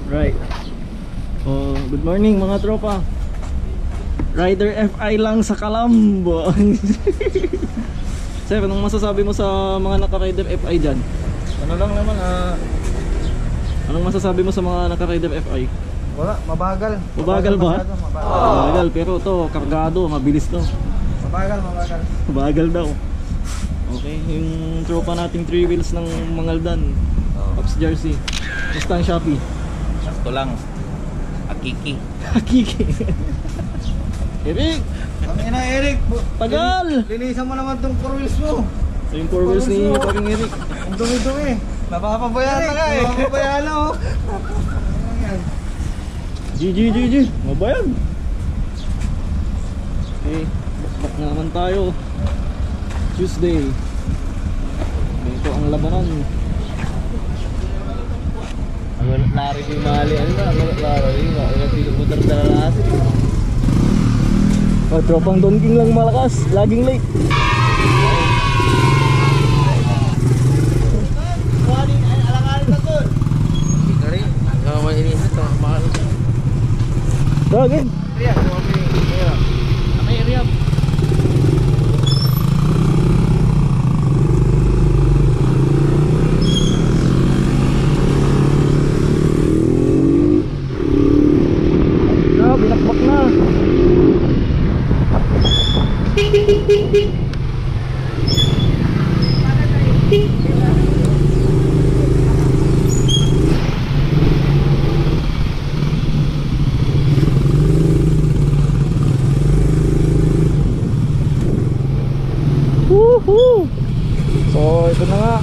Right. Oh, good morning mga tropa. Rider FI lang sa Kalambo. Sir, anong masasabi mo sa mga naka-rider FI dyan? Ano lang naman, Anong masasabi mo sa mga naka-rider FI? wala, mabagal. Mabagal ba? Mabagal, pero to, kargado, mabilis to. Mabagal. Mabagal daw. Okay, yung tropa nating 3 wheels ng Mangaldan, Ops Jersey. Basta ang Shopee. Sakto lang. Akiki. Hakiki. Eric! Ang ina, Eric, Tagal! linisan mo naman tong 4 wheels mo. So yung 4 wheels ni paring Eric. Ang dumi-dumi. Napapabayaan na ka eh. Napapabayaan na oh. GG. Mabayan. Okay, bakbak na naman tayo. Tuesday. Ito ang labanan. Ang lari ni Mali, ano na? Ang lari ni Mali, pinuputar na lahat. Oh, tropang Don King lang malakas. Laging late. Hindi ka rin. Hanggang mainit ito. Mahal ka. Dagin. Riyak. Okay, Riyak. Binakbak na. Woohoo! So ito na nga,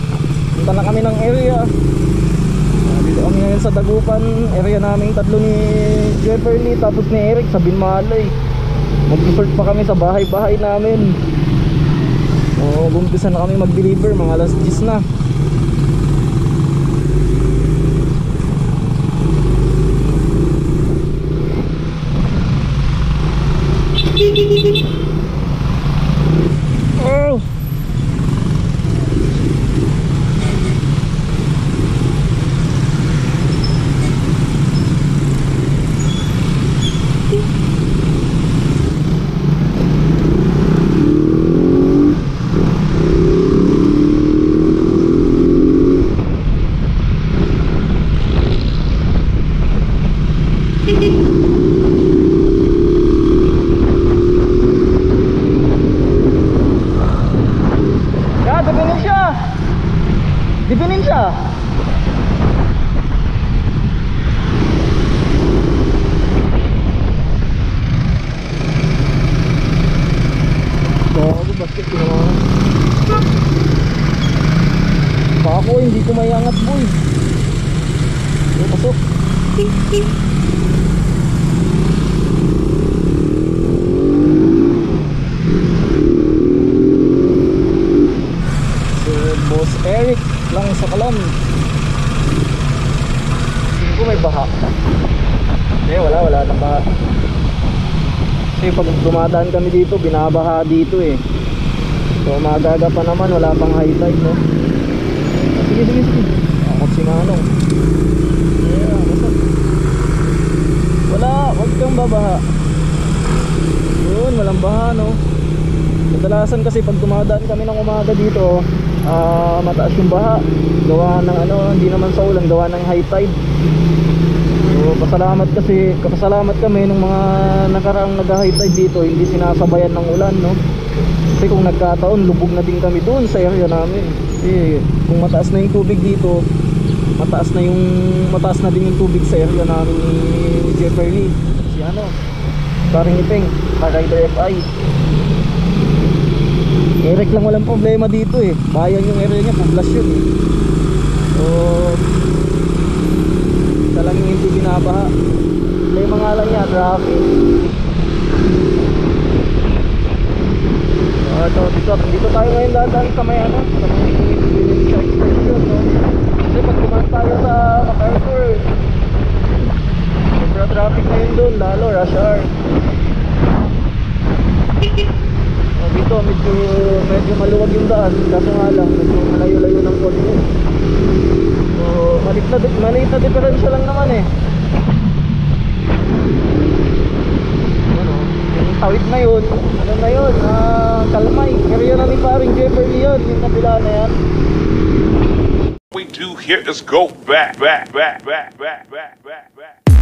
punta na kami ng area. Dito kami ngayon sa Dagupan. Area naming tatlo ni Jefferly, tapos ni Eric sa Binmalay. Mag-resort pa kami sa bahay-bahay namin. So bumpisa na kami mag-deliver, mga alas 10 na. Oh! Dipinin siya. Bago basket naman. Bako hindi ko mayangat boy. Yung pasok. So Boss Eric lang sa Kalam. Hindi ko may baha. Wala nang baha. Kasi pag dumadaan kami dito, binabaha dito eh. So magaga pa naman, wala pang high tide no. Sige. Akot si Manong. Basta. Wag kang babaha. Yun, walang baha no. Kadalasan kasi pag dumadaan kami ng umaga dito, mataas yung baha. Gawa ng hindi naman sa ulan, gawa ng high tide. So pasalamat kami nung mga nakaraang nag-high tide dito, hindi sinasabayan ng ulan no. Kasi kung nagkataon, lubog na din kami doon sa area namin. Kasi kung mataas na yung tubig dito, mataas na din yung tubig sa area namin ni Jefferly. Si paring Ipeng, Rider FI. Eric lang walang problema dito eh. Bayan yung area niya, poblasyon eh. So talagang hindi binabaha. Problema nga lang niya, traffic. Dito tayo ngayon dadaan sa may sa may extension no. Kasi pag dumaan tayo sa MacArthur, sobra traffic na yun doon, lalo rush hour. Dito medyo maluwag yung daan, kaso nga lang medyo malayo-layo ng konti. So maliit na diferensya lang naman eh. Yan o. Yung tawid na yun. Ano na yun? Kalmay. Area na ni paring Jefferly yun. Yung kabila na yan. We do here is go back, back, back, back, back, back, back, back.